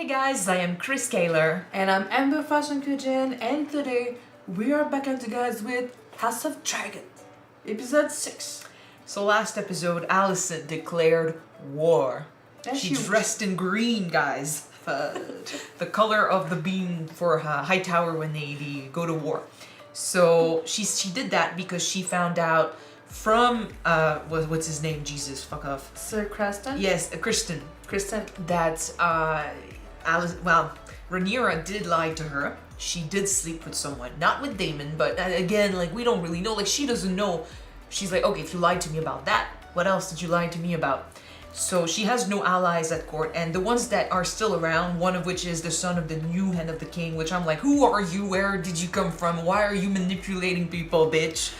guys, I am Chris Kaler. And I'm Amber Fashion Kyuujin, and today we are back at you guys with House of Dragon, episode 6. So last episode, Alicent declared war. And She dressed in green, guys. The color of the beam for Hightower when they go to war. So she did that because she found out from what's his name? Jesus, fuck off. Sir Creston? Yes, Kristen. That Rhaenyra did lie to her. She did sleep with someone, not with Damon, but again, like, we don't really know. Like, she doesn't know. She's like, okay, if you lied to me about that, what else did you lie to me about? So she has no allies at court, and the ones that are still around, one of which is the son of the new hand of the king, which I'm like, who are you? Where did you come from? Why are you manipulating people, bitch?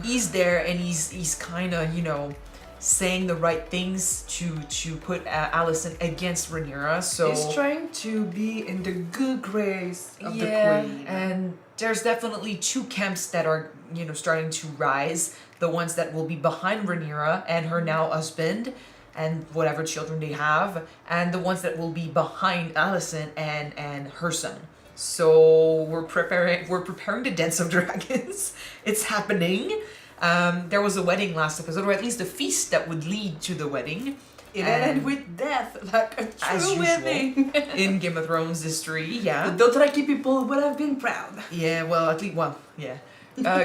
He's there, and he's kind of, you know, saying the right things to put Alicent against Rhaenyra. So he's trying to be in the good grace of the queen. And there's definitely two camps that are, you know, starting to rise. The ones that will be behind Rhaenyra and her now husband and whatever children they have, and the ones that will be behind Alicent and her son. So we're preparing the Dance of Dragons. It's happening. There was a wedding last episode, or at least a feast that would lead to the wedding. It ended with death, like a true wedding. In Game of Thrones history, yeah. The Dothraki people would have been proud. Yeah, well, at least, yeah.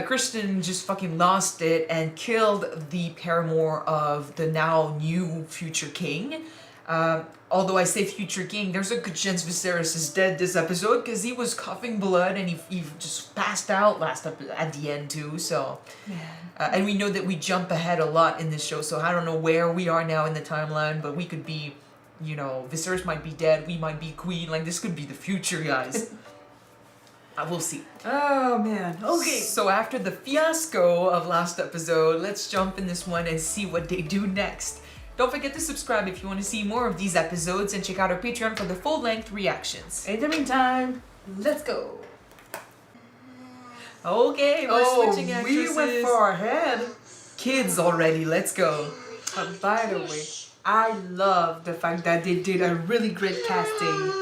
Kristen just fucking lost it and killed the paramour of the now new future king. Although I say future king, there's a good chance Viserys is dead this episode because he was coughing blood and he just passed out at the end too. So, and we know that we jump ahead a lot in this show. So I don't know where we are now in the timeline, but we could be, you know, Viserys might be dead, we might be queen. Like, this could be the future, guys. We'll see. Oh man. Okay. So after the fiasco of last episode, let's jump in this one and see what they do next. Don't forget to subscribe if you want to see more of these episodes, and check out our Patreon for the full-length reactions. In the meantime, let's go. Okay, we're switching actresses. We went far ahead. Kids already, let's go. By the way, I love the fact that they did a really great casting.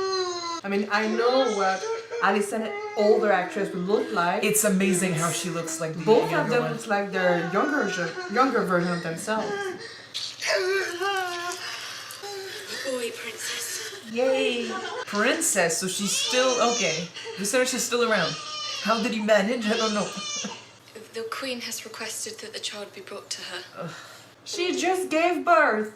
I mean, I know what Alicent, older actress, would look like. It's amazing how she looks like the both younger of them one. looks like their younger version of themselves. Boy, princess. Yay! Princess, so she's still, okay. Viserys is still around. How did he manage? I don't know. The queen has requested that the child be brought to her. She just gave birth.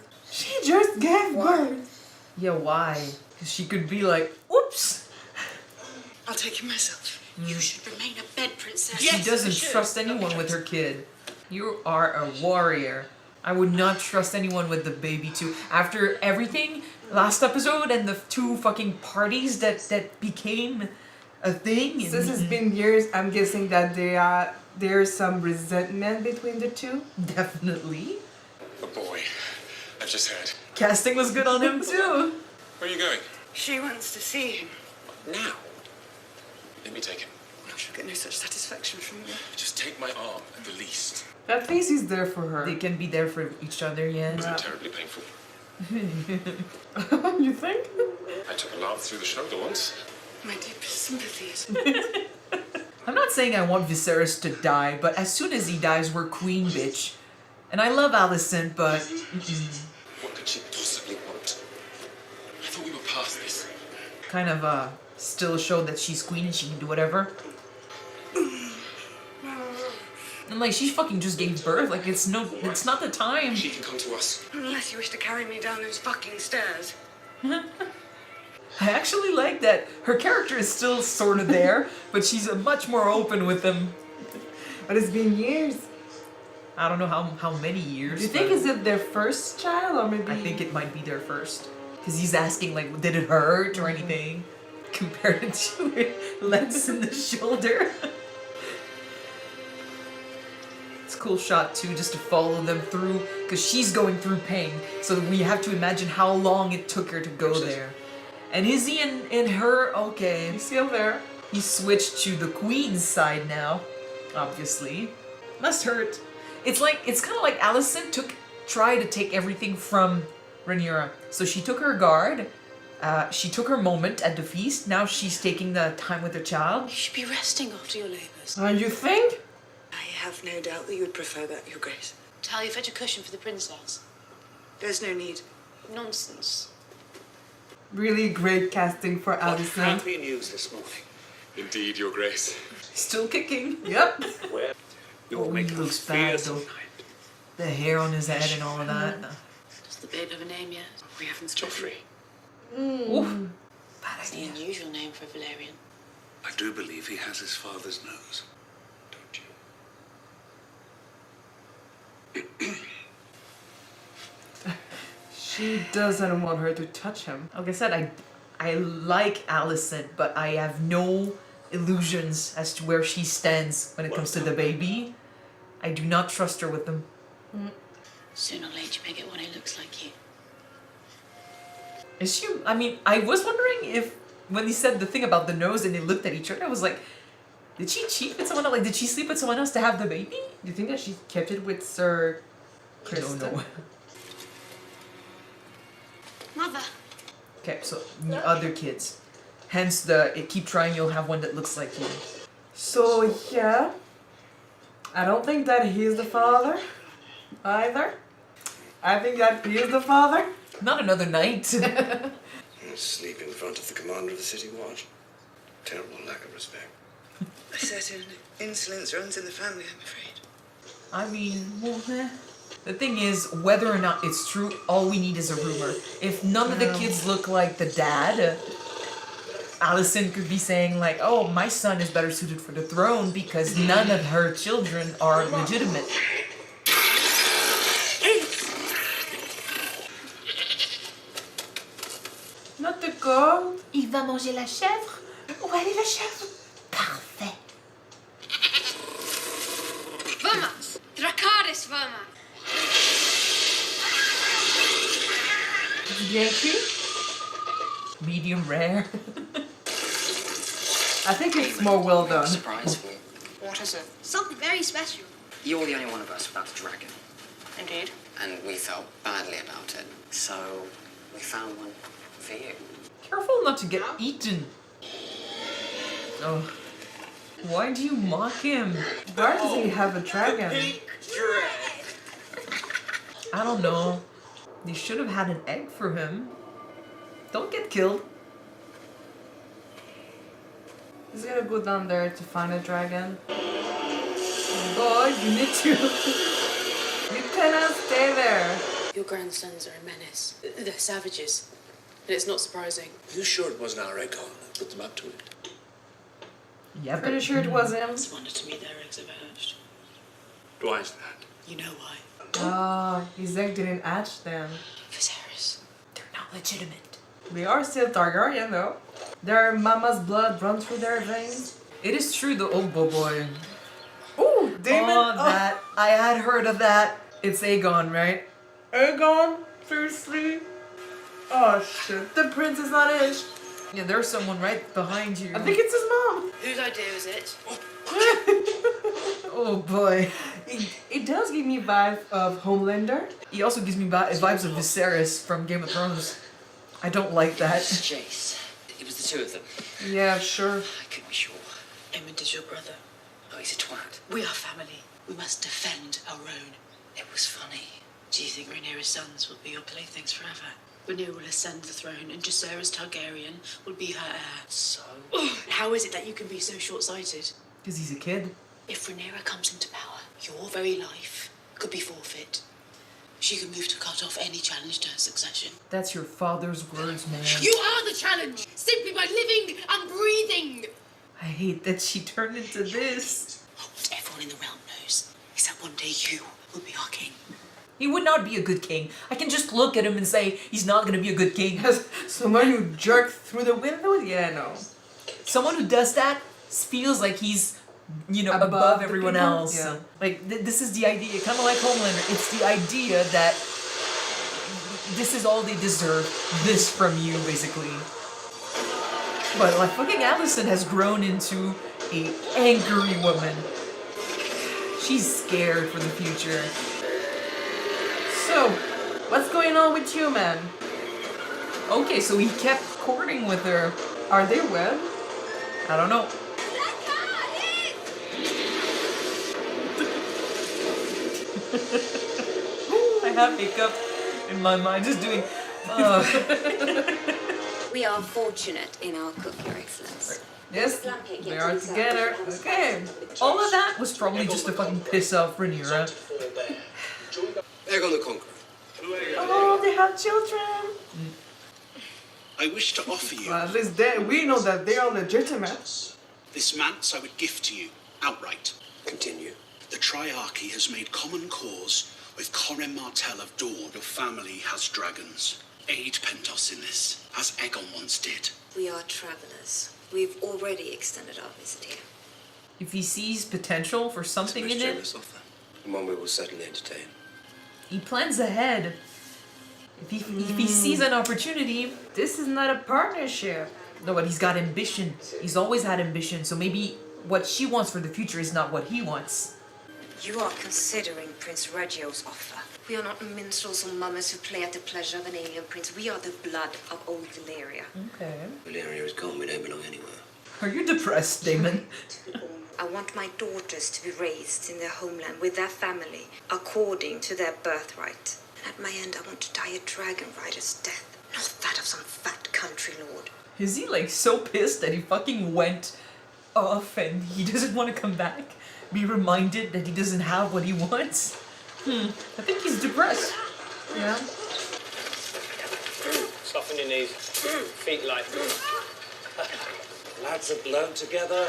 Yeah, why? Because she could be like, oops! I'll take him myself. You should remain a bed princess. She doesn't trust anyone with her kid. You are a warrior. I would not trust anyone with the baby too. After everything, last episode and the two fucking parties that became a thing. Since it's been years, I'm guessing that there's some resentment between the two. Definitely. A boy. I've just heard. Casting was good on him too. Where are you going? She wants to see him. Now. Let me take him. I shall get no such satisfaction from you. Just take my arm at the least. At least he's there for her. They can be there for each other, yeah. Wasn't terribly painful. You think? I took a lance through the shoulder once. My deepest sympathies. I'm not saying I want Viserys to die, but as soon as he dies, we're queen, bitch. And I love Alicent, but... What could she possibly want? I thought we were past this. kind of still showed that she's queen and she can do whatever. And like, she fucking just gave birth. Like, it's not the time. She can come to us. Unless you wish to carry me down those fucking stairs. I actually like that her character is still sort of there, but she's much more open with them. But it's been years. I don't know how many years. Do you think is it their first child or maybe? I think it might be their first. Because he's asking, like, did it hurt or anything? Compared to it, lens in the shoulder. It's a cool shot, too, just to follow them through. Because she's going through pain. So we have to imagine how long it took her to go there. And is he in her? Okay. He's still there. He switched to the queen's side now. Obviously. Must hurt. It's kind of like Alicent tried to take everything from Rhaenyra. So she took her guard, She took her moment at the feast. Now she's taking the time with her child. You should be resting after your labours. You think? I have no doubt that you would prefer that, Your Grace. Talia, fetch a cushion for the princess. There's no need. Nonsense. Really great casting for Alicent. Happy news this morning. Indeed, Your Grace. Still kicking. Yep. Where? You Oh, will make he a looks bad, fierce though. night. The hair on his head and all of that. Does the babe have a name yet? We haven't spoken. Joffrey. Oof. Bad It's the idea. unusual name for a Valerian. I do believe he has his father's nose. Don't you? She doesn't want her to touch him. Like I said, I like Alicent, but I have no illusions as to where she stands when it comes to the baby. I do not trust her with them. Sooner or later, you may get one who looks like you. Is she? I mean, I was wondering if when he said the thing about the nose and they looked at each other, I was like, did she cheat with someone else? Like, did she sleep with someone else to have the baby? Do you think that she kept it with Sir I Kristen? don't know. Mother! Okay, so the other kids. Hence keep trying, you'll have one that looks like you. So yeah, I don't think that he's the father either. I think that he is the father. Not another night. Sleep in front of the commander of the city watch. Terrible lack of respect. A certain insolence runs in the family, I'm afraid. I mean, well, the thing is, whether or not it's true, all we need is a rumor. If none of the kids look like the dad, Alicent could be saying like, oh, my son is better suited for the throne because none of her children are legitimate. Not the gold. Il va manger la chèvre? Où elle est la chèvre? Parfait. Verma! Dracarys Verma! Bien cuit. Medium rare. I think it's more well done. Surprise. What is it? Something very special. You're the only one of us without a dragon. Indeed. And we felt badly about it. So we found one for you. Careful not to get eaten. Oh. Why do you mock him? Why does he have a dragon? I don't know. They should have had an egg for him. Don't get killed. He's gonna go down there to find a dragon. Oh, you need to. You cannot stay there. Your grandsons are a menace. They're savages. And it's not surprising. Are you sure it wasn't our Aegon that put them up to it? Yeah, Pretty sure it was him. It's a wonder to me their eggs ever hatched. Why is that? You know why? Ah, his egg didn't hatch then. Viserys. they're not legitimate. They are still Targaryen though. Their mama's blood runs through their veins. It is true though. Oh boy. Ooh, Damon. Oh, that. I had heard of that. It's Aegon, right? Aegon, seriously? Oh shit, the prince is not in. Yeah, there's someone right behind you. I think it's his mom. Whose idea is it? Oh boy. It does give me vibes of Homelander. He also gives me vibes of Viserys from Game of Thrones. I don't like that. Jace. It was the two of them. Yeah, sure. I couldn't be sure. Aemond is your brother. Oh, he's a twat. We are family. We must defend our own. It was funny. Do you think Rhaenyra's sons will be your playthings forever? Rhaenyra will ascend the throne and Jacaerys Targaryen will be her heir. So? How is it that you can be so short-sighted? Because he's a kid. If Rhaenyra comes into power, your very life could be forfeit. She could move to cut off any challenge to her succession. That's your father's words, man. You are the challenge, simply by living and breathing. I hate that she turned into this. What everyone in the realm knows is that one day you will be our king. He would not be a good king. I can just look at him and say he's not gonna be a good king. As someone who jerked through the window? Yeah, no. Someone who does that feels like he's, you know, Above above the everyone people? else. Yeah. Like, this is the idea, kind of like Homelander. It's the idea that this is all they deserve. This from you, basically. But, like, fucking Alicent has grown into a angry woman. She's scared for the future. So, what's going on with you, man? Okay, so he kept courting with her. Are they wed? I don't know. I have hiccup in my mind just doing. We are fortunate in our cook, Your Excellence. Yes, they are together. Okay. All of that was probably just to fucking piss off Rhaenyra. Aegon the Conqueror. Oh, they have children. I wish to offer you Well, at least we know that they are legitimate. this manse I would gift to you outright. Continue. The Triarchy has made common cause with Corin Martell of Dawn. Your family has dragons. Aid Pentos in this, as Aegon once did. We are travelers. We've already extended our visit here. If he sees potential for something in it, offer. And one we will certainly entertain. he plans ahead. If he sees an opportunity, This is not a partnership. no, but he's got ambition. He's always had ambition, so maybe what she wants for the future is not what he wants. You are considering Prince Reggio's offer. We are not minstrels or mummers who play at the pleasure of an alien prince. We are the blood of old Valyria. Okay. Valeria is gone. We don't belong anywhere. Are you depressed, Damon? I want my daughters to be raised in their homeland with their family, according to their birthright. At my end, I want to die a dragon rider's death, not that of some fat country lord. Is he like so pissed that he fucking went off and he doesn't want to come back? Be reminded that he doesn't have what he wants? I think he's depressed. Yeah. Soften your knees. Feet light. Lads have learned together,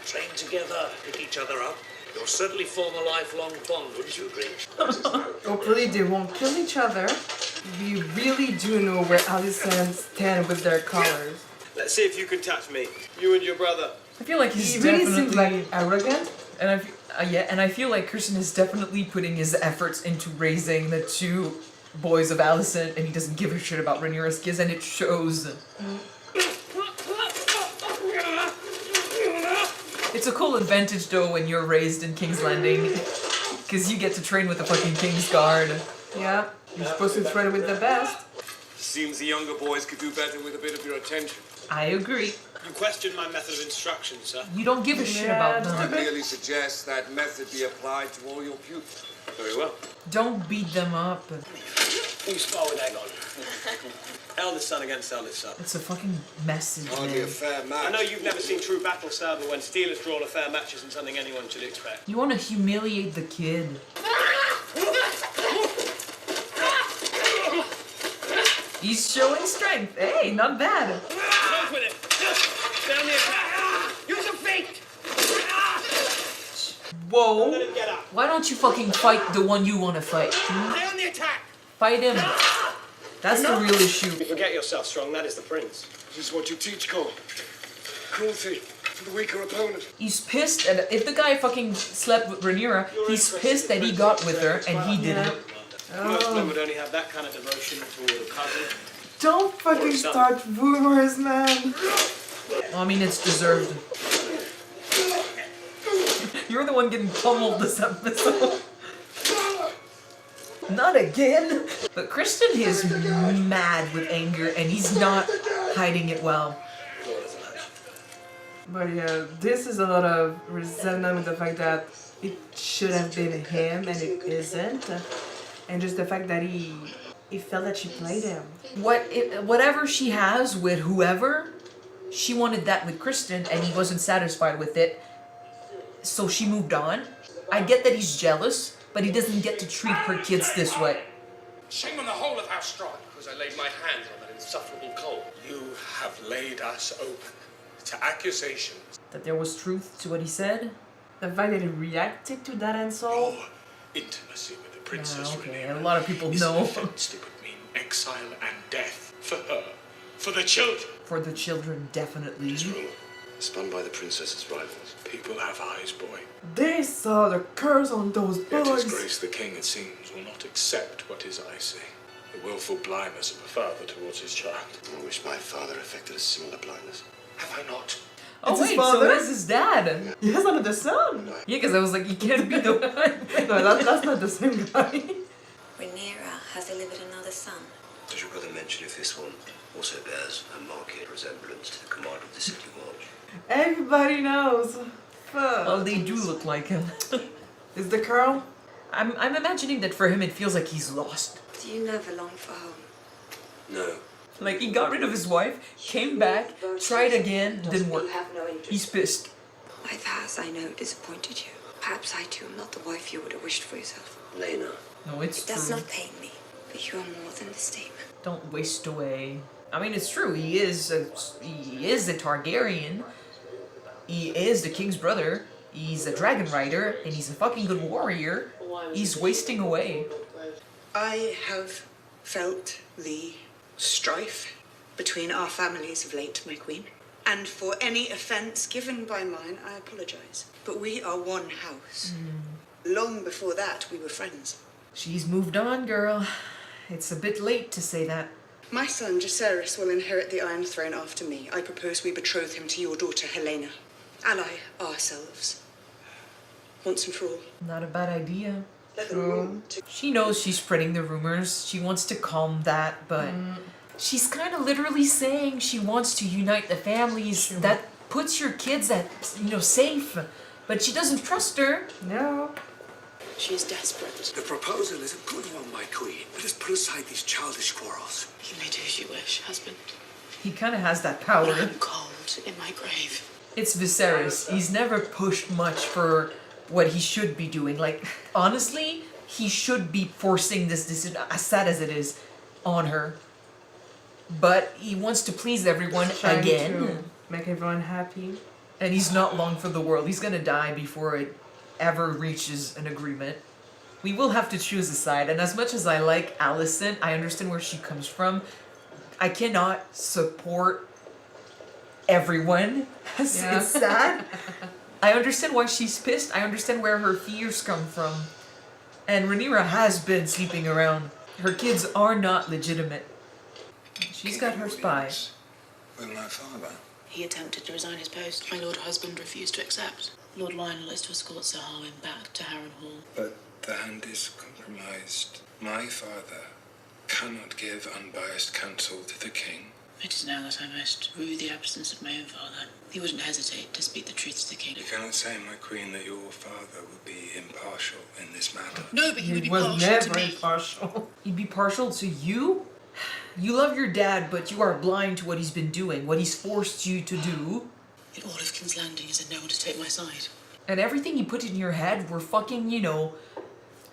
trained together, pick each other up. You'll certainly form a lifelong bond, wouldn't you agree? Hopefully they won't kill each other. We really do know where Alicent stand with their colors. Let's see if you can touch me. You and your brother. I feel like he's He really definitely... seems like arrogant. And I feel like Kirsten is definitely putting his efforts into raising the two boys of Alicent, and he doesn't give a shit about Rhaenyra's kids, and it shows. It's a cool advantage though when you're raised in King's Landing, because you get to train with the fucking King's Guard. Yeah. You're supposed to train with the best. Seems the younger boys could do better with a bit of your attention. I agree. You question my method of instruction, sir. You don't give a shit Yeah, about just a them. bit. merely suggest that method be applied to all your pupils. Very well. Don't beat them up. You spar with Aegon. Eldest son against eldest son. It's a fucking message, Hardly a man. fair match. I know you've never seen true battle, sir, but when steel is drawn, a fair match isn't something anyone should expect. You want to humiliate the kid. He's showing strength. Hey, not bad. Close with it. Stay on the attack. Use your feet. Whoa. Let him get up. Why don't you fucking fight the one you want to fight? Stay on the attack. Fight him. That's the real issue. You forget yourself, Strong. That is the prince. This is what you teach, Cole. Cruelty to the weaker opponent. He's pissed, and if the guy fucking slept with Rhaenyra, he's pissed that he got with her and he didn't. Most men would only have that kind of devotion toward a cousin. Don't fucking start rumors, man. Well, I mean, it's deserved. You're the one getting pummeled this episode. Not again! But Kristen is mad with anger and he's not hiding it well. But yeah, this is a lot of resentment with the fact that it should have been him and it isn't. And just the fact that he felt that she played him. Whatever she has with whoever, she wanted that with Kristen and he wasn't satisfied with it. So she moved on. I get that he's jealous, but he doesn't get to treat her kids this way. Shame on the whole of House Strong, because I laid my hands on that insufferable coal. You have laid us open to accusations. That there was truth to what he said. The fact that he reacted to that insult. Your intimacy with the Princess Yeah, okay, Rhaenyra a lot of people is know. an offense that would mean exile and death for her, for the children. For the children, definitely. It's wrong. Spun by the princess's rivals. People have eyes, boy. They saw the curse on those Yet His boys. Grace the King, it seems, will not accept what his eyes say. The willful blindness of a father towards his child. I wish my father affected a similar blindness. Have I not? Oh It's his wait, so father? that's his dad. He has another son. Yeah, because I was like, you can't be the one. No, that's not the same guy. Rhaenyra has delivered another son. Does your brother mention if this one Also bears a marked resemblance to the commander of the City Watch. Everybody knows. Fuck. Well, they do look like him. Is the curl? I'm imagining that for him it feels like he's lost. Do you never long for home? No. Like he got rid of his wife, came back, tried again, didn't work. You have no interest. He's pissed. By that, I know disappointed you. Perhaps I too am not the wife you would have wished for yourself. Lena. No, it's It does true. not pain me, but you are more than this statement. Don't waste away. I mean, it's true. He is a Targaryen. He is the king's brother. He's a dragon rider, and he's a fucking good warrior. He's wasting away. I have felt the strife between our families of late, my queen. And for any offence given by mine, I apologise. But we are one house. Long before that, we were friends. She's moved on, girl. It's a bit late to say that. My son, Jacaerys, will inherit the Iron Throne after me. I propose we betroth him to your daughter, Helena. Ally ourselves. Once and for all. Not a bad idea. Let them room to... She knows she's spreading the rumors. She wants to calm that, but she's kind of literally saying she wants to unite the families. That puts your kids at, safe. But she doesn't trust her. No. She is desperate. The proposal is a good one, my queen. Let us put aside these childish quarrels. You may do as you wish, husband. He kind of has that power. I'm cold in my grave. It's Viserys. He's never pushed much for what he should be doing. Like, honestly, he should be forcing this decision, as sad as it is, on her. But he wants to please everyone Trying again. to make everyone happy. And he's not long for the world. He's gonna die before it ever reaches an agreement. We will have to choose a side. And as much as I like Alicent, I understand where she comes from. I cannot support everyone. Yeah. It's sad. I understand why she's pissed. I understand where her fears come from. And Rhaenyra has been sleeping around. Her kids are not legitimate. She's got her spies. With my father. He attempted to resign his post. My lord husband refused to accept. Lord Lionel is to escort Sir Harwin back to Harrenhal. But the hand is compromised. My father cannot give unbiased counsel to the king. It is now that I must rue the absence of my own father. He wouldn't hesitate to speak the truth to the king. You cannot say, my queen, that your father would be impartial in this matter. No, but he would be was partial never to me. impartial. He'd be partial to you? You love your dad, but you are blind to what he's been doing, what he's forced you to do. In all of King's Landing is no one to take my side. And everything you put in your head were fucking,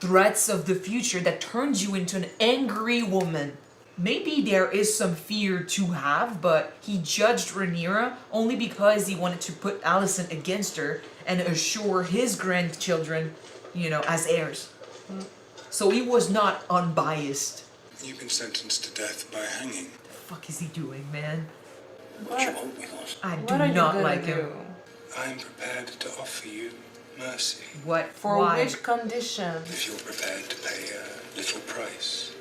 threats of the future that turns you into an angry woman. Maybe there is some fear to have, but he judged Rhaenyra only because he wanted to put Alicent against her and assure his grandchildren, as heirs. So he was not unbiased. You've been sentenced to death by hanging. The fuck is he doing, man? What do you want with us? I What do are you not gonna like do? him. I am prepared to offer you mercy. What? For Why? which condition? If you're prepared to pay a little price.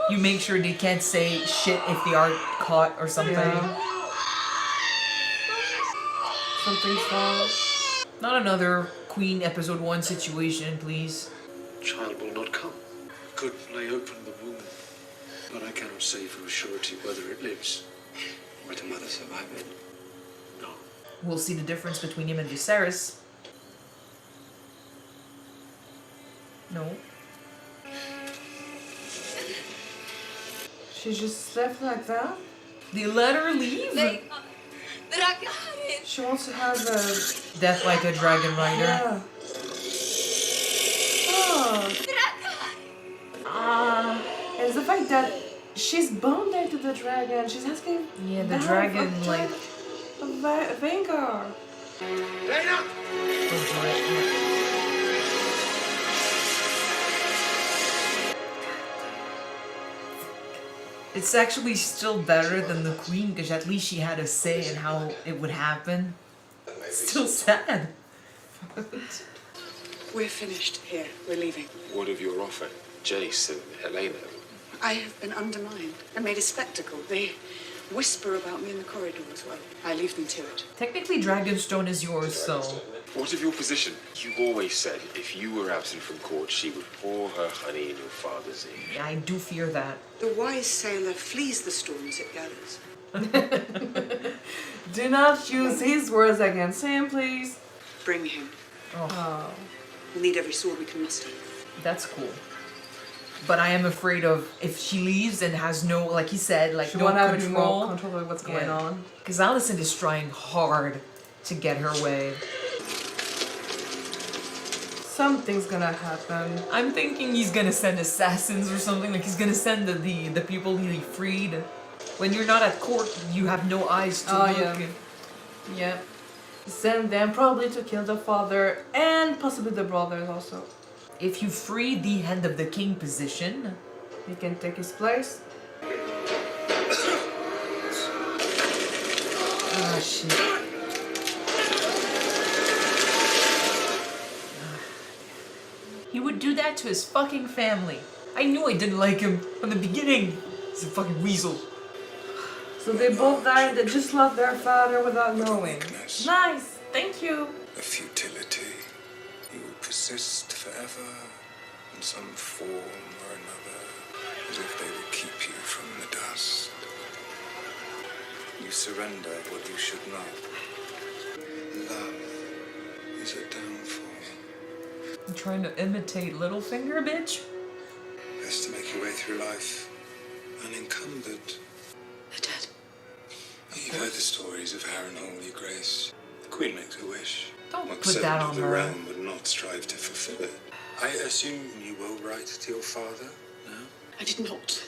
You make sure they can't say shit if they are caught or something. Yeah. Something's wrong. Not another Queen Episode 1 situation, please. Child will not come. Could lay open the womb, but I cannot say for a surety whether it lives. Might a mother survive it? No. We'll see the difference between him and Viserys. No. She just left like that? They let her leave? She wants to have a... Death like a dragon rider. Yeah. Oh. It's the fact that she's bonded to the dragon. She's asking... Yeah, the them dragon, for like... Vanguard. It's actually still better than the Queen, because at least she had a say in how it would happen. Still sad. We're finished here. We're leaving. What of your offer, Jace and Helena? I have been undermined and made a spectacle. They whisper about me in the corridors while I leave them to it. Technically, Dragonstone is yours, so... What of your position? You always said if you were absent from court, she would pour her honey in your father's ear. Yeah, I do fear that. The wise sailor flees the storms it gathers. Do not use his words against him, please. Bring him. Oh. We'll need every sword we can muster. That's cool. But I am afraid of if she leaves and has no, like he said, like She no won't have any control. more control of what's going on. Because Alicent is trying hard to get her way. Something's gonna happen. I'm thinking he's gonna send assassins or something. Like he's gonna send the people he freed. When you're not at court, you have no eyes to look. Yeah. Send them probably to kill the father and possibly the brothers also. If you free the hand of the king position, he can take his place. Ah, shit. He would do that to his fucking family. I knew I didn't like him from the beginning. He's a fucking weasel. So they both died, they just lost their father without knowing. Nice, thank you. A futility. You will persist forever in some form or another, as if they will keep you from the dust. You surrender what you should not. Love is a downfall. I'm trying to imitate Littlefinger, bitch. Best to make your way through life unencumbered. They're dead. You've heard the stories of Harrenhal, Your Grace. The Queen makes a wish. Don't What put that servant on of the her. realm would not strive to fulfill it? I assume you will write to your father, no? I did not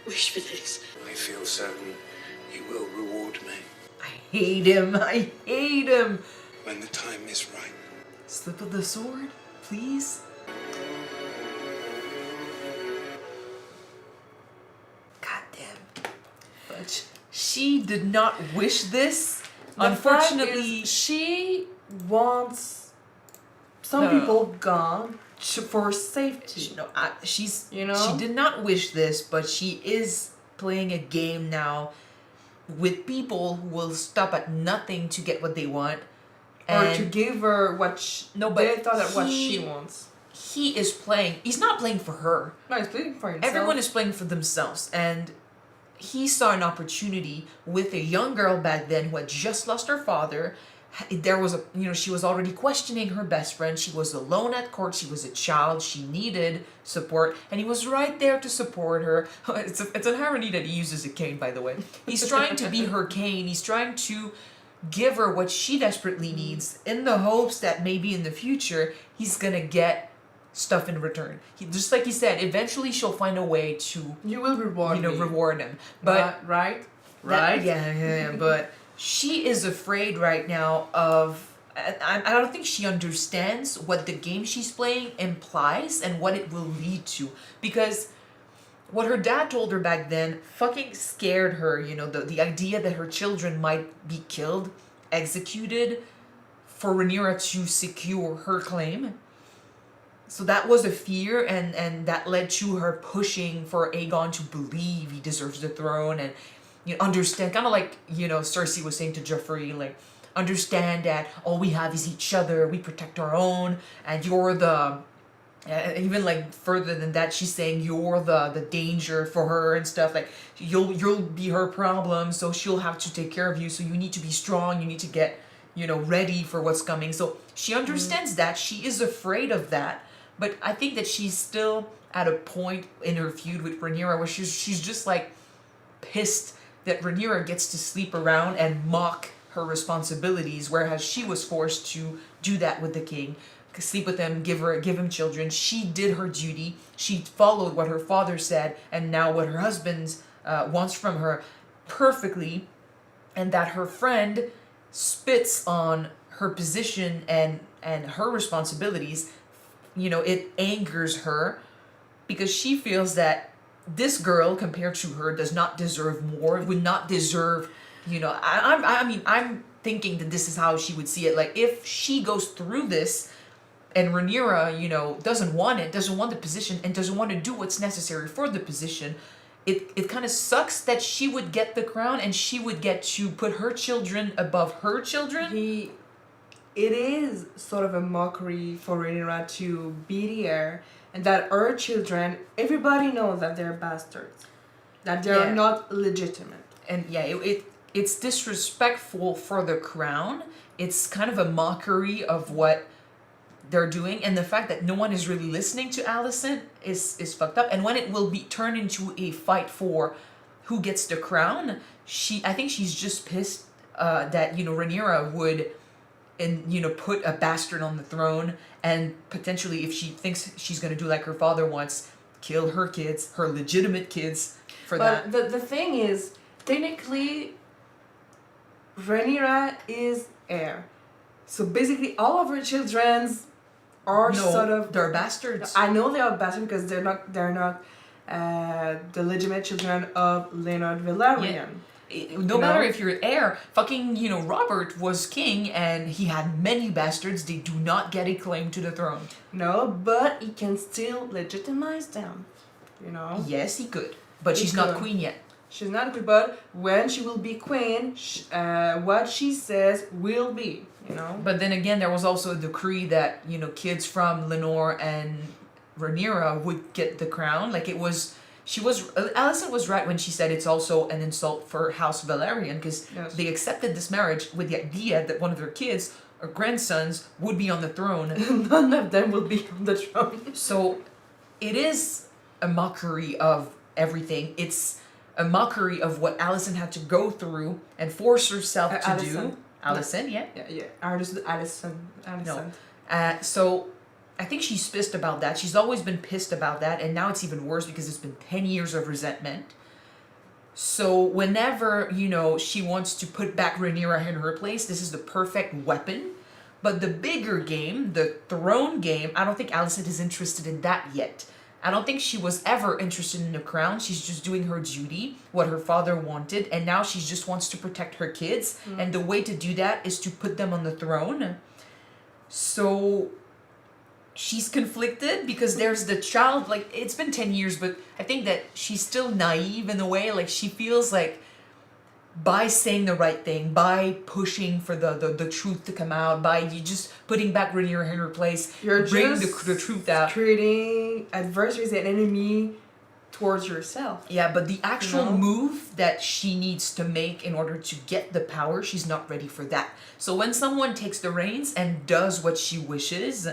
wish for this. I feel certain he will reward me. I hate him. I hate him. When the time is right. Slip of the sword, please. Goddamn. But she did not wish this. The Unfortunately, fact is, she wants some No. people gone for safety. she's You know? she did not wish this, but she is playing a game now with people who will stop at nothing to get what they want. Or to give her what they thought that what she wants. He is playing. He's not playing for her. No, he's playing for himself. Everyone is playing for themselves, and he saw an opportunity with a young girl back then who had just lost her father. There was she was already questioning her best friend. She was alone at court. She was a child. She needed support, and he was right there to support her. It's an irony that he uses a cane, by the way. He's trying to be her cane. He's trying to give her what she desperately needs in the hopes that maybe in the future he's gonna get stuff in return. Just like he said, eventually she'll find a way to reward him. But right. But she is afraid right now of. I don't think she understands what the game she's playing implies and what it will lead to, because what her dad told her back then fucking scared her. The idea that her children might be killed, executed, for Rhaenyra to secure her claim. So that was a fear, and that led to her pushing for Aegon to believe he deserves the throne, and understand, kind of like Cersei was saying to Joffrey, like, understand that all we have is each other, we protect our own, and you're the even like further than that, she's saying you're the danger for her and stuff, like you'll be her problem, so she'll have to take care of you, so you need to be strong, you need to get ready for what's coming. So she understands that, she is afraid of that, but I think that she's still at a point in her feud with Rhaenyra where she's just like pissed that Rhaenyra gets to sleep around and mock her responsibilities, whereas she was forced to do that with the king. Sleep with him, give him children. She did her duty. She followed what her father said, and now what her husband wants from her perfectly, and that her friend spits on her position and her responsibilities. It angers her because she feels that this girl, compared to her, does not deserve more. Would not deserve. I'm thinking that this is how she would see it. Like, if she goes through this, and Rhaenyra, doesn't want the position, and doesn't want to do what's necessary for the position, it kind of sucks that she would get the crown and she would get to put her children above her children. It is sort of a mockery for Rhaenyra to be the heir, and that her children, everybody knows that they're bastards, that they're not legitimate. And it's disrespectful for the crown. It's kind of a mockery of what they're doing, and the fact that no one is really listening to Alicent is fucked up. And when it will be turned into a fight for who gets the crown, I think she's just pissed that Rhaenyra would put a bastard on the throne, and potentially, if she thinks she's gonna do like her father wants, kill her kids, her legitimate kids, for that. But the thing is, technically, Rhaenyra is heir. So basically, all of her children's are they're bastards. I know they are bastards because they're not the legitimate children of Leonard Velaryon. Yeah. No matter if you're heir, fucking, Robert was king and he had many bastards. They do not get a claim to the throne. No, but he can still legitimize them, Yes, he could. But she's not queen yet. She's not queen, but when she will be queen, what she says will be, But then again, there was also a decree that, kids from Lenore and Rhaenyra would get the crown. Like, Alicent was right when she said it's also an insult for House Velaryon, because they accepted this marriage with the idea that one of their kids or grandsons would be on the throne. None of them will be on the throne. So it is a mockery of everything. It's a mockery of what Alicent had to go through and force herself to Alicent. do. Alicent, yeah. Yeah. Alicent. No. So I think she's pissed about that. She's always been pissed about that, and now it's even worse because it's been 10 years of resentment. So whenever, she wants to put back Rhaenyra in her place, this is the perfect weapon. But the bigger game, the throne game, I don't think Alicent is interested in that yet. I don't think she was ever interested in the crown. She's just doing her duty, what her father wanted, and now she just wants to protect her kids. And the way to do that is to put them on the throne. So she's conflicted because there's the child, like, it's been 10 years, but I think that she's still naive in a way. Like, she feels like by saying the right thing, by pushing for the truth to come out, by you just putting back Rhaenyra in her place, bring the truth out. Treating adversaries and enemy towards yourself. Yeah, but the actual move that she needs to make in order to get the power, she's not ready for that. So when someone takes the reins and does what she wishes,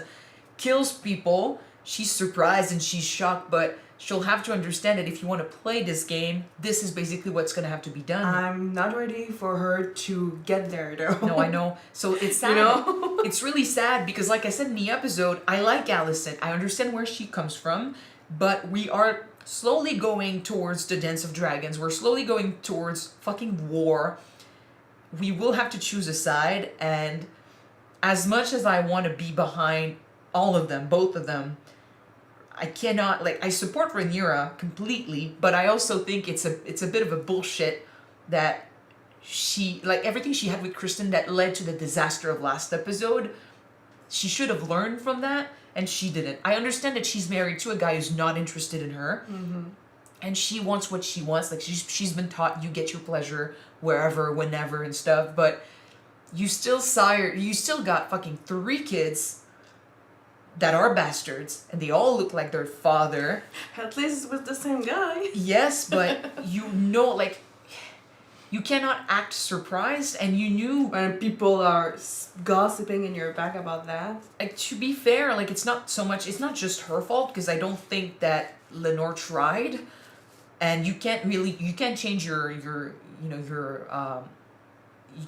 kills people, she's surprised and she's shocked, but she'll have to understand that if you want to play this game, this is basically what's going to have to be done. I'm not ready for her to get there, though. No, I know. So it's sad. It's really sad because, like I said in the episode, I like Alicent. I understand where she comes from, but we are slowly going towards the Dance of Dragons. We're slowly going towards fucking war. We will have to choose a side, and as much as I want to be behind all of them, both of them, I cannot, I support Rhaenyra completely, but I also think it's a bit of a bullshit that she, everything she had with Kristen that led to the disaster of last episode, she should have learned from that, and she didn't. I understand that she's married to a guy who's not interested in her, and she wants what she wants. Like, she's been taught you get your pleasure wherever, whenever, and stuff, but you still got fucking 3 kids that are bastards, and they all look like their father. At least with the same guy. Yes, but you cannot act surprised, and you knew when people are gossiping in your back about that. To be fair, it's not just her fault, because I don't think that Lenore tried, and you can't change you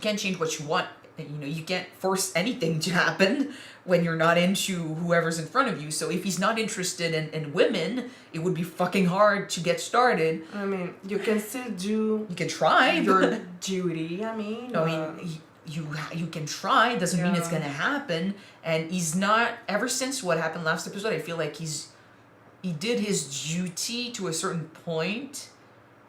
can't change what you want. You can't force anything to happen when you're not into whoever's in front of you. So if he's not interested in women, it would be fucking hard to get started. I mean, you can still do... You can try. Your duty, I mean. You can try. Doesn't mean it's going to happen. And he's not... Ever since what happened last episode, I feel like he did his duty to a certain point.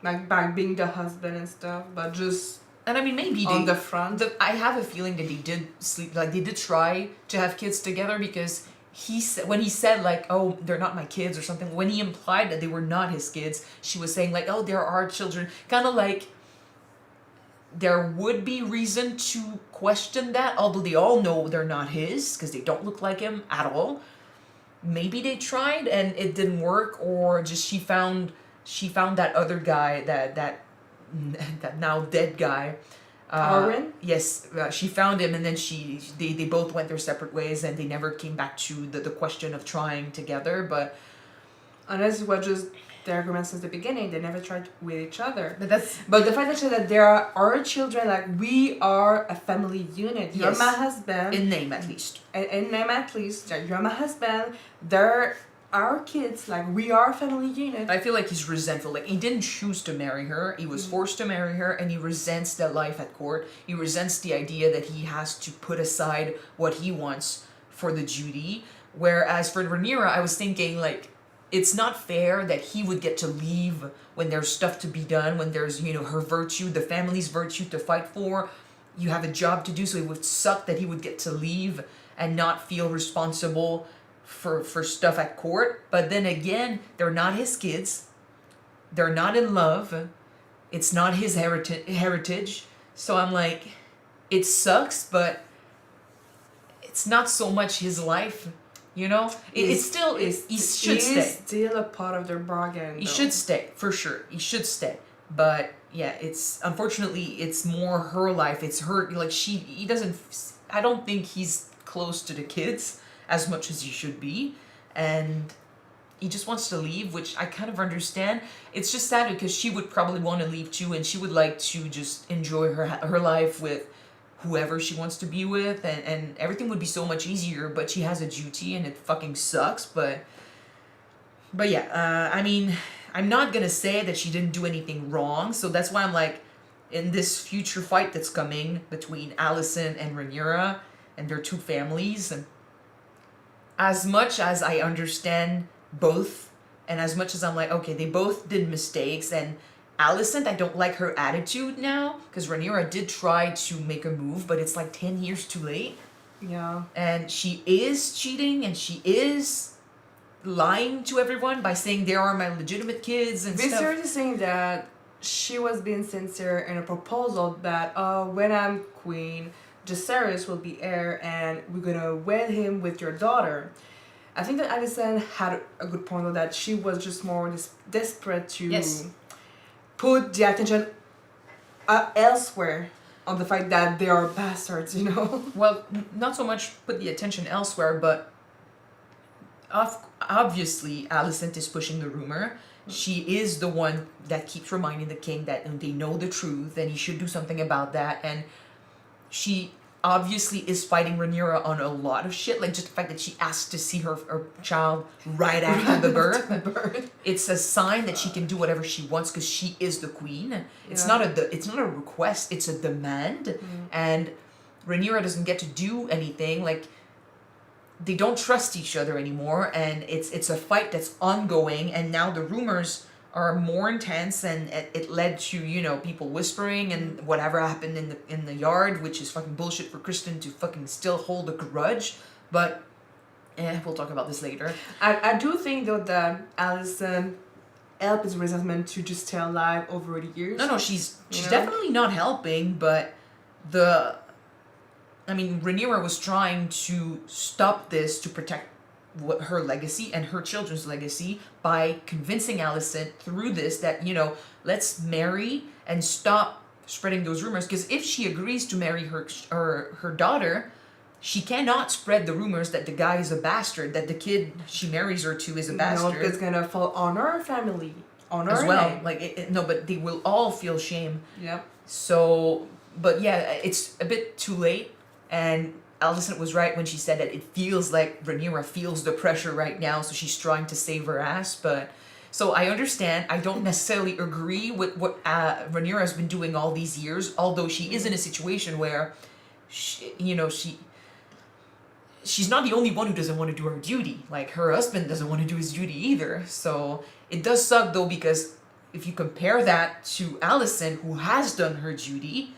Like by being the husband and stuff, but just... And I mean, maybe on the front. I have a feeling that they did sleep, they did try to have kids together, because when he said like, oh, they're not my kids or something, when he implied that they were not his kids, she was saying like, oh, there are children, kind of like there would be reason to question that, although they all know they're not his because they don't look like him at all. Maybe they tried and it didn't work, or just she found that other guy, that now dead guy. Arwen? Yes, she found him, and then they both went their separate ways, and they never came back to the question of trying together. But unless it was just their agreement since the beginning, they never tried with each other. But the fact that there are our children, like we are a family unit. You're yes, my husband. In name at least. In name at least. You're my husband. They're our kids. Like we are a family unit. I feel like he's resentful. Like he didn't choose to marry her. He was forced to marry her, and he resents the life at court. He resents the idea that he has to put aside what he wants for the duty. Whereas for Rhaenyra, I was thinking like, it's not fair that he would get to leave when there's stuff to be done, when there's, her virtue, the family's virtue to fight for. You have a job to do, so it would suck that he would get to leave and not feel responsible for stuff at court. But then again, they're not his kids. They're not in love. It's not his heritage. So I'm like, it sucks, but it's not so much his life. He should stay. He's still a part of their bargain. He should stay, for sure. He should stay. But yeah, unfortunately it's more her life. It's her, like he doesn't, I don't think he's close to the kids as much as he should be. And he just wants to leave, which I kind of understand. It's just sad because she would probably want to leave too, and she would like to just enjoy her life with whoever she wants to be with, and everything would be so much easier, but she has a duty and it fucking sucks. But yeah, I mean, I'm not gonna say that she didn't do anything wrong, so that's why I'm like, in this future fight that's coming between Alicent and Rhaenyra and their two families, and as much as I understand both, and as much as I'm like, okay, they both did mistakes, and Alicent, I don't like her attitude now, because Rhaenyra did try to make a move, but it's like 10 years too late. Yeah. And she is cheating, and she is lying to everyone by saying they are my legitimate kids and stuff. Viserys is saying that she was being sincere in a proposal that, when I'm queen, Jacaerys will be heir, and we're gonna wed him with your daughter. I think that Alicent had a good point, though, that she was just more desperate to... Yes. Put the attention elsewhere on the fact that they are bastards, Well, not so much put the attention elsewhere, but obviously Alicent is pushing the rumor. She is the one that keeps reminding the king that they know the truth and he should do something about that. And she obviously is fighting Rhaenyra on a lot of shit, like just the fact that she asked to see her child right after the birth. It's a sign that she can do whatever she wants because she is the queen. It's not a request, it's a demand. And Rhaenyra doesn't get to do anything. Like, they don't trust each other anymore, and it's a fight that's ongoing, and now the rumors are more intense, and it led to, people whispering and whatever happened in the yard, which is fucking bullshit for Kristen to fucking still hold a grudge. But we'll talk about this later. I do think, though, that Alicent helped his resentment to just stay alive over the years. No, she's definitely not helping, but Rhaenyra was trying to stop this to protect her legacy and her children's legacy by convincing Alicent through this that, let's marry and stop spreading those rumors. Because if she agrees to marry her daughter, she cannot spread the rumors that the guy is a bastard, that the kid she marries her to is a bastard. No, it's gonna fall on her family, on her as well. name. Like, no, but they will all feel shame. Yep. So, but yeah, it's a bit too late, and Alicent was right when she said that it feels like Rhaenyra feels the pressure right now, so she's trying to save her ass. But so I understand. I don't necessarily agree with what Rhaenyra has been doing all these years, although she is in a situation where, she's not the only one who doesn't want to do her duty. Like, her husband doesn't want to do his duty either. So it does suck, though, because if you compare that to Alicent, who has done her duty,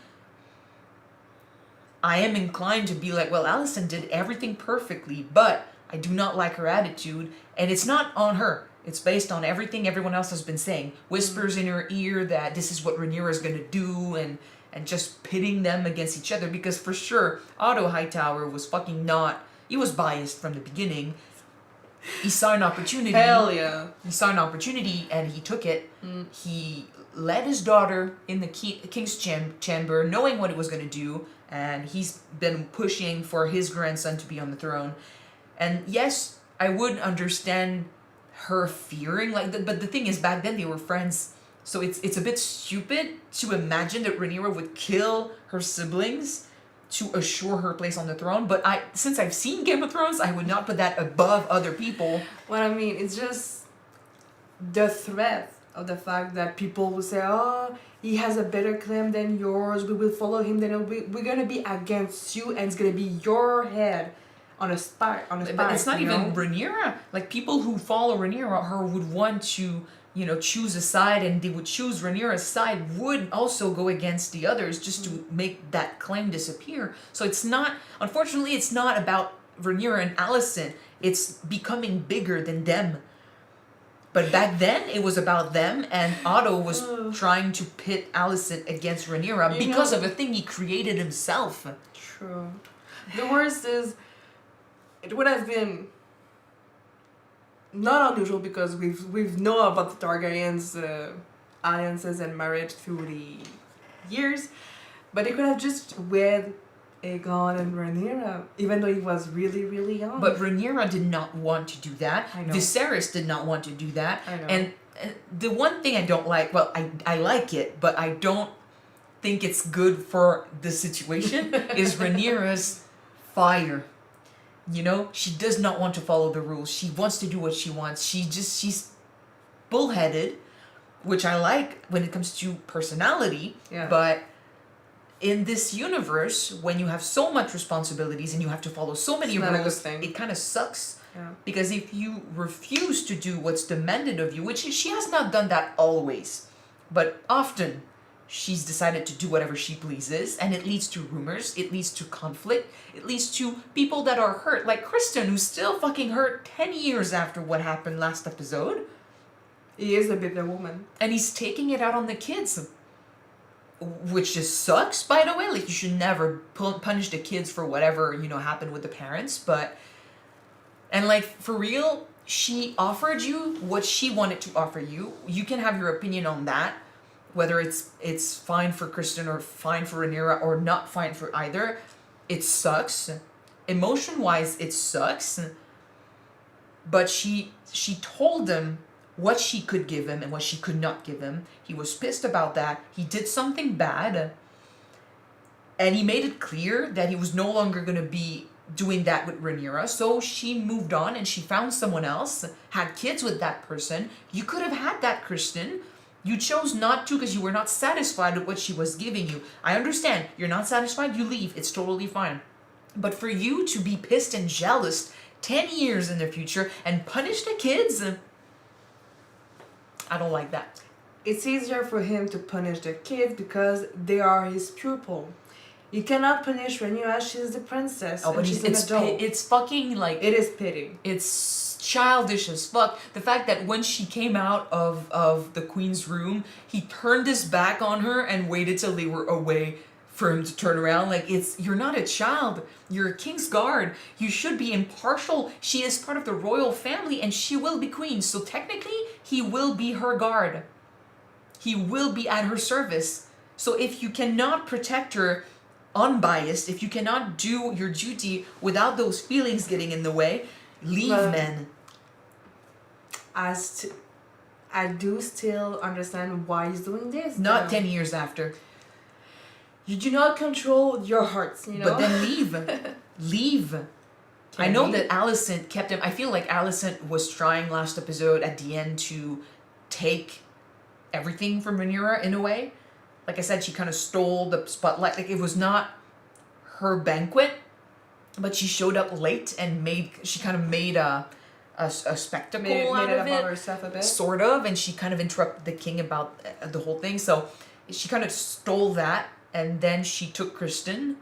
I am inclined to be like, well, Alicent did everything perfectly, but I do not like her attitude. And it's not on her. It's based on everything everyone else has been saying. Whispers in her ear that this is what Rhaenyra is going to do, and just pitting them against each other. Because for sure, Otto Hightower was fucking not... He was biased from the beginning. He saw an opportunity. Hell yeah. He saw an opportunity and he took it. He led his daughter in the king's chamber, knowing what it was going to do. And he's been pushing for his grandson to be on the throne. And yes, I would understand her fearing, but the thing is, back then they were friends, so it's a bit stupid to imagine that Rhaenyra would kill her siblings to assure her place on the throne. But since I've seen Game of Thrones, I would not put that above other people. What I mean, it's just the threat of the fact that people will say, oh, he has a better claim than yours, we will follow him, then we're gonna be against you, and it's gonna be your head on a spike. But it's not even Rhaenyra. Like, people who follow Rhaenyra would want to, choose a side, and they would choose Rhaenyra's side, would also go against the others just to make that claim disappear. So it's not, unfortunately, it's not about Rhaenyra and Alicent. It's becoming bigger than them. But back then, it was about them, and Otto was trying to pit Alicent against Rhaenyra because of a thing he created himself. True. The worst is, it would have been not unusual because we've known about the Targaryens' alliances and marriage through the years, but it could have just wed Aegon and Rhaenyra, even though he was really, really young. But Rhaenyra did not want to do that. I know. Viserys did not want to do that. I know. And the one thing I don't like, well, I like it, but I don't think it's good for the situation, is Rhaenyra's fire. She does not want to follow the rules. She wants to do what she wants. She's bullheaded, which I like when it comes to personality. Yeah. But in this universe, when you have so much responsibilities and you have to follow so many rules, it kind of sucks. Yeah. Because if you refuse to do what's demanded of you, which she has not done that always, but often, she's decided to do whatever she pleases, and it leads to rumors, it leads to conflict, it leads to people that are hurt, like Kristen, who's still fucking hurt 10 years after what happened last episode. He is a bitter woman. And he's taking it out on the kids. Which just sucks, by the way. Like, you should never punish the kids for whatever, happened with the parents, but... And, like, for real, she offered you what she wanted to offer you. You can have your opinion on that. Whether it's fine for Kristen or fine for Rhaenyra or not fine for either, it sucks. Emotion-wise, it sucks. But she told him what she could give him and what she could not give him. He was pissed about that. He did something bad. And he made it clear that he was no longer going to be doing that with Rhaenyra. So she moved on and she found someone else, had kids with that person. You could have had that, Kristen. You chose not to because you were not satisfied with what she was giving you. I understand. You're not satisfied, you leave. It's totally fine. But for you to be pissed and jealous 10 years in the future and punish the kids, I don't like that. It's easier for him to punish the kids because they are his pupil. You cannot punish Rhaenyra, she's the princess. Oh, but she's an adult. It's fucking like... It is pity. It's childish as fuck. The fact that when she came out of the queen's room, he turned his back on her and waited till they were away for him to turn around. Like, you're not a child. You're a king's guard. You should be impartial. She is part of the royal family and she will be queen. So technically, he will be her guard. He will be at her service. So if you cannot protect her unbiased, if you cannot do your duty without those feelings getting in the way, leave, men. I do still understand why he's doing this. Not 10 years after. You do not control your hearts, But then leave. Leave. I know that Alicent kept him. I feel like Alicent was trying last episode at the end to take everything from Rhaenyra in a way. Like I said, she kind of stole the spotlight. Like, it was not her banquet, but she showed up late and she kind of made a spectacle out of it, herself a bit. Sort of, and she kind of interrupted the king about the whole thing. So she kind of stole that, and then she took Kristen.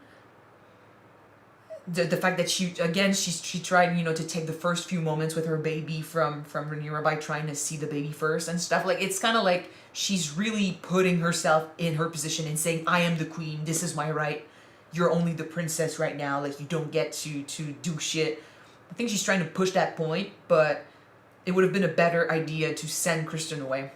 the fact that she tried, you know, to take the first few moments with her baby from Rhaenyra by trying to see the baby first and stuff. Like, it's kind of like she's really putting herself in her position and saying, I am the queen, this is my right, you're only the princess right now, like, you don't get to do shit. I think she's trying to push that point, but it would have been a better idea to send Kristen away.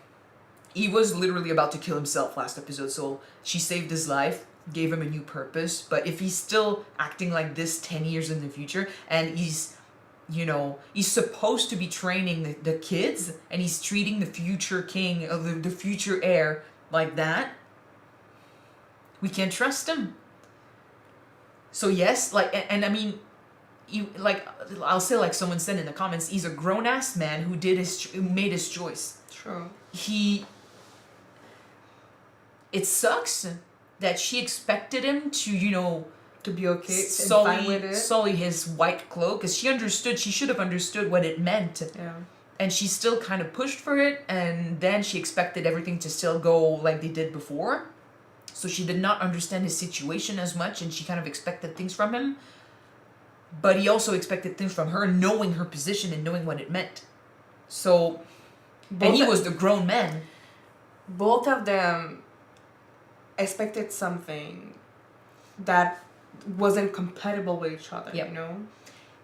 He was literally about to kill himself last episode, so she saved his life, gave him a new purpose. But if he's still acting like this 10 years in the future, and he's, you know, he's supposed to be training the kids, and he's treating the future king, the future heir, like that, we can't trust him. So yes, like, and I mean, like, I'll say, like someone said in the comments, he's a grown-ass man who made his choice. True. It sucks that she expected him to, you know, to be okay, sully his white cloak, because she should have understood what it meant. Yeah. And she still kind of pushed for it, and then she expected everything to still go like they did before. So she did not understand his situation as much, and she kind of expected things from him. But he also expected things from her, knowing her position and knowing what it meant. So, and he was the grown man. Both of them expected something that wasn't compatible with each other, you know?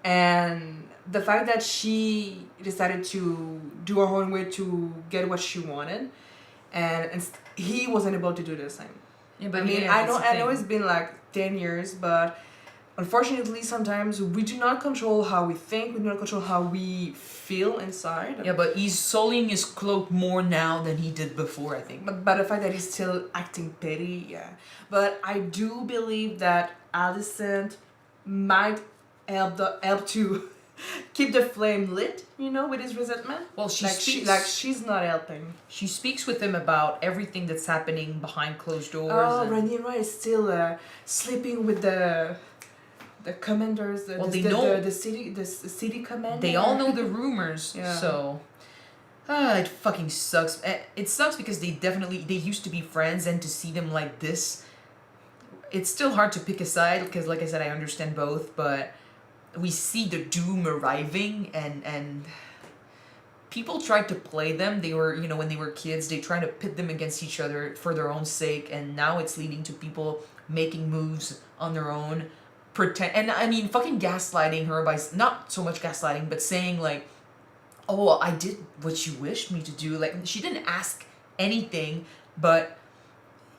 And the fact that she decided to do her own way to get what she wanted, and he wasn't able to do the same. Yeah, but I mean, I know it's been like 10 years, but unfortunately, sometimes we do not control how we think, we do not control how we feel inside. Yeah, but he's sullying his cloak more now than he did before, I think. But the fact that he's still acting petty, yeah. But I do believe that Alicent might help to keep the flame lit, you know, with his resentment. Well, she's not helping. She speaks with him about everything that's happening behind closed doors. Oh, Rhaenyra is still sleeping with the commanders, the city commander. They all know the rumors, yeah. So it fucking sucks. It sucks because they used to be friends, and to see them like this, it's still hard to pick a side because, like I said, I understand both, but we see the doom arriving, and people tried to play them. They were, you know, when they were kids, they tried to pit them against each other for their own sake, and now it's leading to people making moves on their own. And I mean, fucking gaslighting her by, not so much gaslighting, but saying like, oh, I did what you wished me to do. Like, she didn't ask anything, but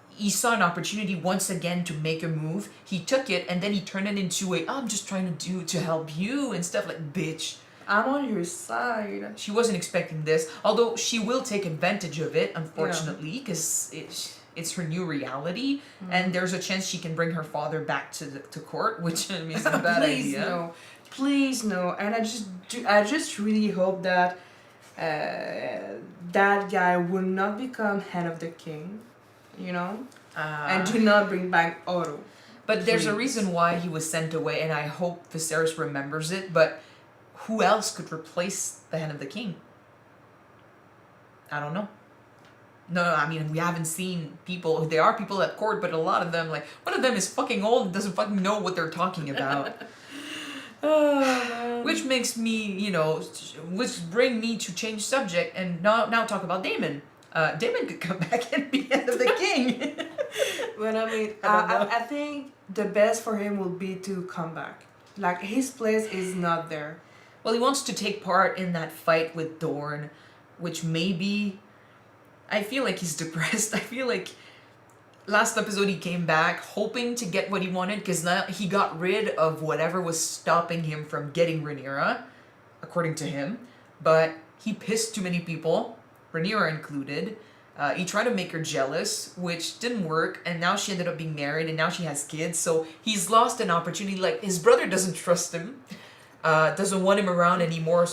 he saw an opportunity once again to make a move. He took it, and then he turned it into I'm just trying to help you and stuff. Like, bitch, I'm on your side. She wasn't expecting this, although she will take advantage of it, unfortunately, because it's her new reality, and there's a chance she can bring her father back to court, which I mean, is a bad idea. Please no. And I just really hope that that guy will not become head of the king, you know, and do not bring back Otto. But there's a reason why he was sent away, and I hope Viserys remembers it. But who else could replace the head of the king? I don't know. No, I mean, we haven't seen people. There are people at court, but a lot of them, like, one of them is fucking old and doesn't fucking know what they're talking about. Which makes me, you know, which bring me to change subject and now talk about Damon. Damon could come back and be head of the king. But I mean, I think the best for him will be to come back. Like, his place is not there. Well, he wants to take part in that fight with Dorne, which maybe... I feel like he's depressed. I feel like last episode he came back hoping to get what he wanted, because now he got rid of whatever was stopping him from getting Rhaenyra, according to him. But he pissed too many people, Rhaenyra included. He tried to make her jealous, which didn't work, and now she ended up being married, and now she has kids, so he's lost an opportunity. Like, his brother doesn't trust him, doesn't want him around anymore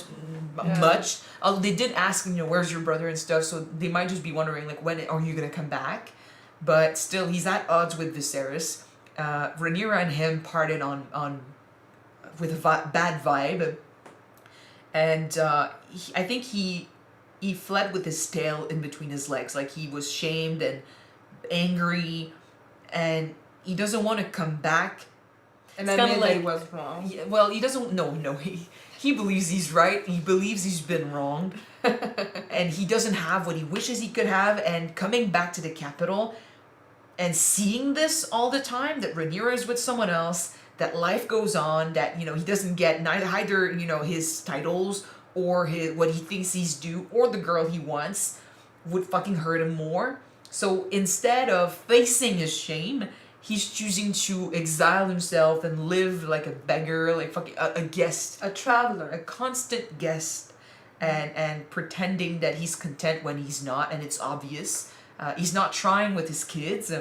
much. They did ask, you know, where's your brother and stuff, so they might just be wondering, like, when are you gonna come back? But still, he's at odds with Viserys. Rhaenyra and him parted on with a bad vibe, and I think he fled with his tail in between his legs. Like, he was shamed and angry, and he doesn't want to come back. And it's then kind of like he was wrong. Yeah, well, he doesn't. No. He believes he's right. He believes he's been wrong, and he doesn't have what he wishes he could have. And coming back to the capital, and seeing this all the time, that Rhaenyra is with someone else, that life goes on, that he doesn't get either his titles or what he thinks he's due or the girl he wants, would fucking hurt him more. So instead of facing his shame, he's choosing to exile himself and live like a beggar, like fucking a guest, a traveler, a constant guest, and pretending that he's content when he's not, and it's obvious. He's not trying with his kids.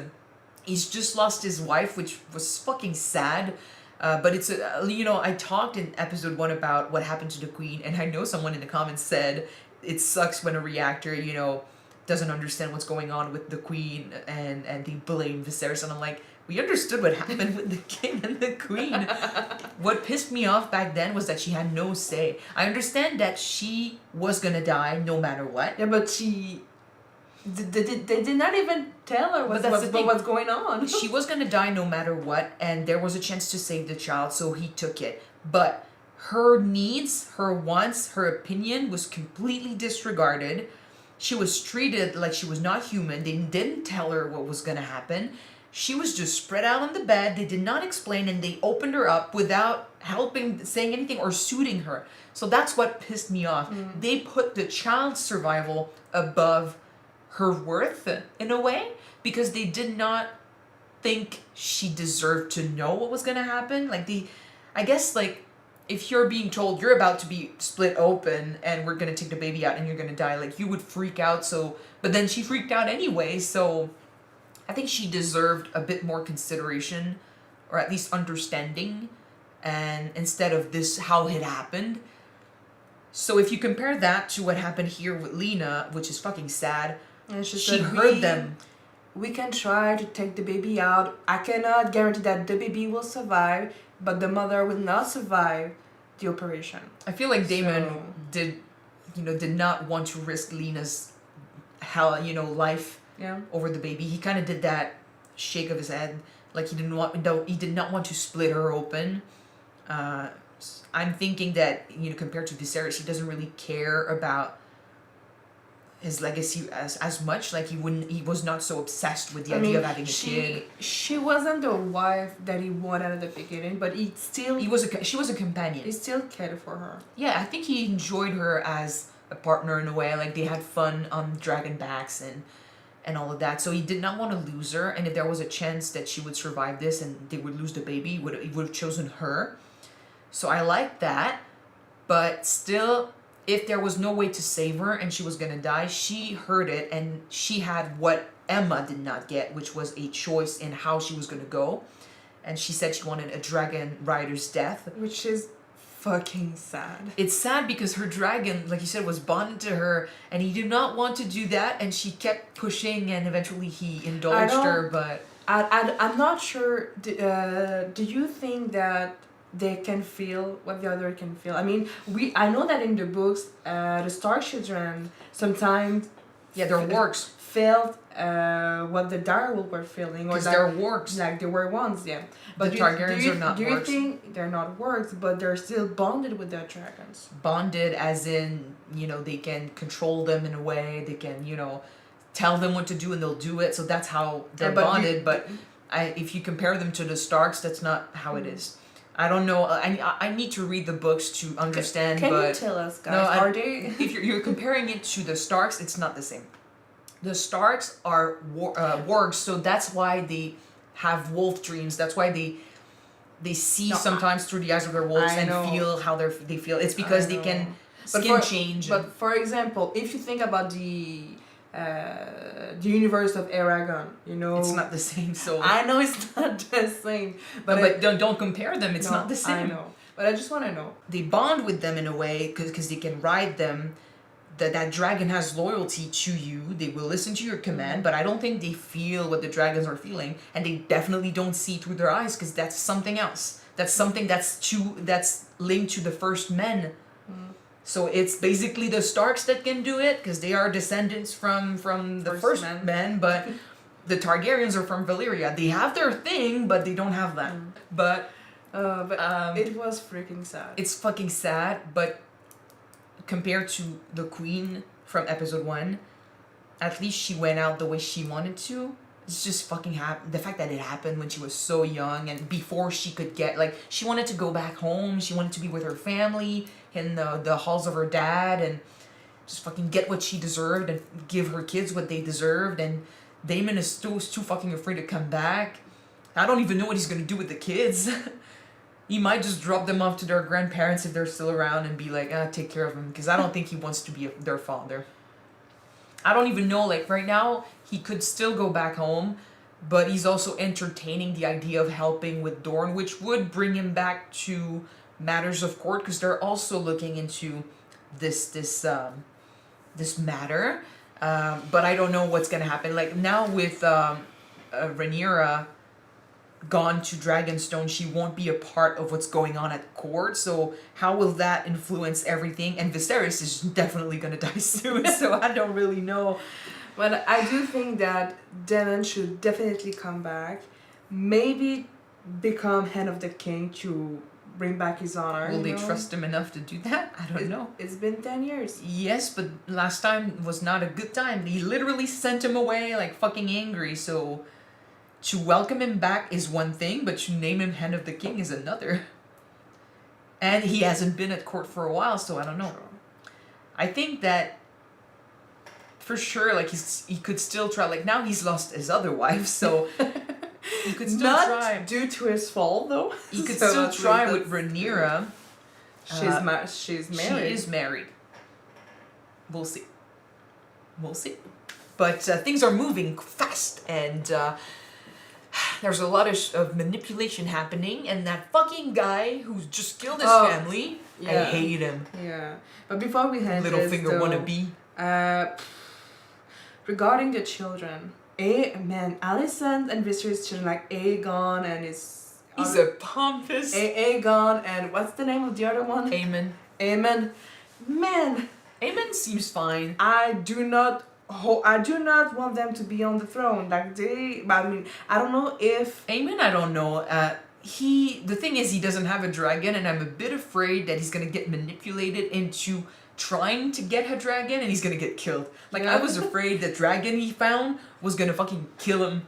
He's just lost his wife, which was fucking sad. But it's I talked in episode 1 about what happened to the queen, and I know someone in the comments said it sucks when a reactor doesn't understand what's going on with the queen, and they blame Viserys, and I'm like, we understood what happened with the king and the queen. What pissed me off back then was that she had no say. I understand that she was gonna die no matter what. Yeah, but they did not even tell her what's going on. She was gonna die no matter what, and there was a chance to save the child, so he took it. But her needs, her wants, her opinion was completely disregarded. She was treated like she was not human. They didn't tell her what was gonna happen. She was just spread out on the bed. They did not explain, and they opened her up without saying anything or suiting her. So that's what pissed me off. They put the child's survival above her worth in a way, because they did not think she deserved to know what was going to happen. I guess if you're being told you're about to be split open and we're going to take the baby out and you're going to die, you would freak out. But then she freaked out anyway, so I think she deserved a bit more consideration, or at least understanding, and instead of this, how it happened. So if you compare that to what happened here with Lena, which is fucking sad, and she heard them. We can try to take the baby out. I cannot guarantee that the baby will survive, but the mother will not survive the operation. I feel like Damon did not want to risk Lena's life over the baby. He kind of did that shake of his head, like he did not want to split her open. I'm thinking that compared to Viserys, he doesn't really care about his legacy as much. He was not so obsessed with the idea of having a kid. She wasn't the wife that he wanted at the beginning, but she was a companion. He still cared for her. Yeah, I think he enjoyed her as a partner in a way. They had fun on dragon backs and all of that. So he did not want to lose her, and if there was a chance that she would survive this and they would lose the baby, he would have chosen her. So I like that, but still, if there was no way to save her and she was gonna die, she heard it, and she had what Emma did not get, which was a choice in how she was gonna go. And she said she wanted a dragon rider's death. Which is fucking sad. It's sad because her dragon, like you said, was bonded to her, and he did not want to do that, and she kept pushing, and eventually he indulged her, but... I'm not sure. Do you think that they can feel what the other can feel? I mean, I know that in the books, the Stark children sometimes their wargs felt what the direwolves were feeling, or they're wargs, they were ones, But the Targaryens are not wargs. Do you think they're not wargs, but they're still bonded with their dragons? Bonded as in, they can control them in a way. They can, tell them what to do and they'll do it. So that's how they're bonded. But if you compare them to the Starks, that's not how it is. I don't know. I need to read the books to understand. Can but you tell us, guys? Are they? If you're comparing it to the Starks, it's not the same. The Starks are wargs, so that's why they have wolf dreams. That's why they see sometimes through the eyes of their wolves and feel how they feel. It's because they can change. But for example, if you think about the universe of Aegon, it's not the same. So I know it's not the same, but don't compare them. It's not the same. I know, but I just want to know. They bond with them in a way because they can ride them. That dragon has loyalty to you. They will listen to your command, but I don't think they feel what the dragons are feeling, and they definitely don't see through their eyes because that's something else. That's something that's linked to the first men. So it's basically the Starks that can do it because they are descendants from the first men, but the Targaryens are from Valyria. They have their thing, but they don't have that. But But it was freaking sad. It's fucking sad, but compared to the queen from episode 1, at least she went out the way she wanted to. It's just fucking the fact that it happened when she was so young and before she could get, like, she wanted to go back home, she wanted to be with her family in the halls of her dad and just fucking get what she deserved and give her kids what they deserved, and Damon is too fucking afraid to come back. I don't even know what he's gonna do with the kids. He might just drop them off to their grandparents if they're still around and be like, take care of them, because I don't think he wants to be their father. I don't even know, like, right now, he could still go back home, but he's also entertaining the idea of helping with Dorne, which would bring him back to matters of court, because they're also looking into this matter. But I don't know what's gonna happen. Like, now with Rhaenyra gone to Dragonstone, she won't be a part of what's going on at court, so how will that influence everything? And Viserys is definitely gonna die soon, so I don't really know. But I do think that Damon should definitely come back, maybe become hand of the king to bring back his honor. Will they trust him enough to do that? I don't know. It's been 10 years. Yes, but last time was not a good time. He literally sent him away like fucking angry, so to welcome him back is one thing, but to name him Hand of the King is another. And he hasn't been at court for a while, so I don't know. I think that for sure, like, he could still try. Like, now he's lost his other wife, so he could still try. Not due to his fault, though. He could still try with Rhaenyra. She's married. She is married. We'll see. We'll see. But things are moving fast, and there's a lot of manipulation happening, and that fucking guy who's just killed his family, I hate him. Yeah. But before we head Littlefinger wannabe. Regarding the children, Alicent and Viserys' children, like Aegon and his... He's a pompous... Aegon and what's the name of the other one? Aemon. Man. Aemon seems fine. I do not want them to be on the throne. Like, I mean, I don't know if... Aemon, I don't know. The thing is, he doesn't have a dragon, and I'm a bit afraid that he's gonna get manipulated into trying to get a dragon, and he's gonna get killed. Like, I was afraid the dragon he found was gonna fucking kill him.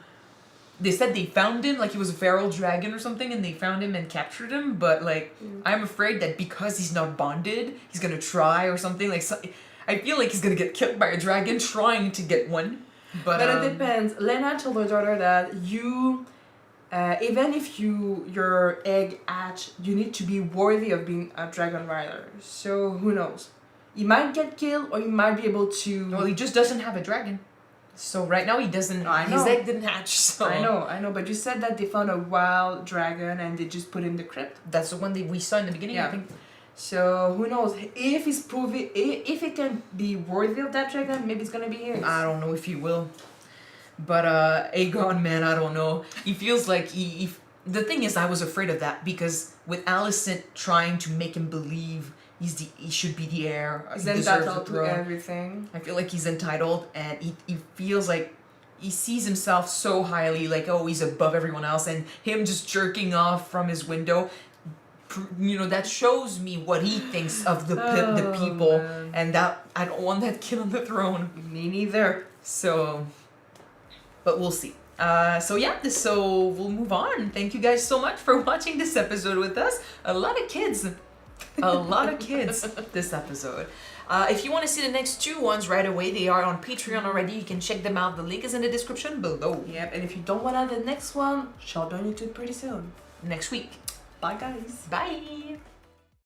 They said they found him, like he was a feral dragon or something, and they found him and captured him, but, like, I'm afraid that because he's not bonded, he's gonna try or something, like, I feel like he's gonna get killed by a dragon trying to get one. But it depends. Lena told her daughter that even if your egg hatch, you need to be worthy of being a dragon rider. So who knows? He might get killed, or he might be able to... Well, he just doesn't have a dragon. So right now he doesn't... His egg didn't hatch, so... I know. But you said that they found a wild dragon and they just put it in the crypt. That's the one that we saw in the beginning, I think. So who knows? If he can be worthy of that dragon, maybe it's gonna be his. I don't know if he will. But Aegon, man, I don't know. He feels like the thing is, I was afraid of that because with Alicent trying to make him believe he should be the heir. He's entitled to everything. I feel like he's entitled, and he feels like he sees himself so highly, like, oh, he's above everyone else, and him just jerking off from his window. You know, that shows me what he thinks of the people, man. And that I don't want that kid on the throne. Me neither. So, but we'll see. So we'll move on. Thank you guys so much for watching this episode with us. A lot of kids this episode. If you want to see the next 2 ones right away, they are on Patreon already. You can check them out. The link is in the description below. Yep, and if you don't want to have the next one, she'll be on YouTube pretty soon. Next week. Bye, guys. Bye.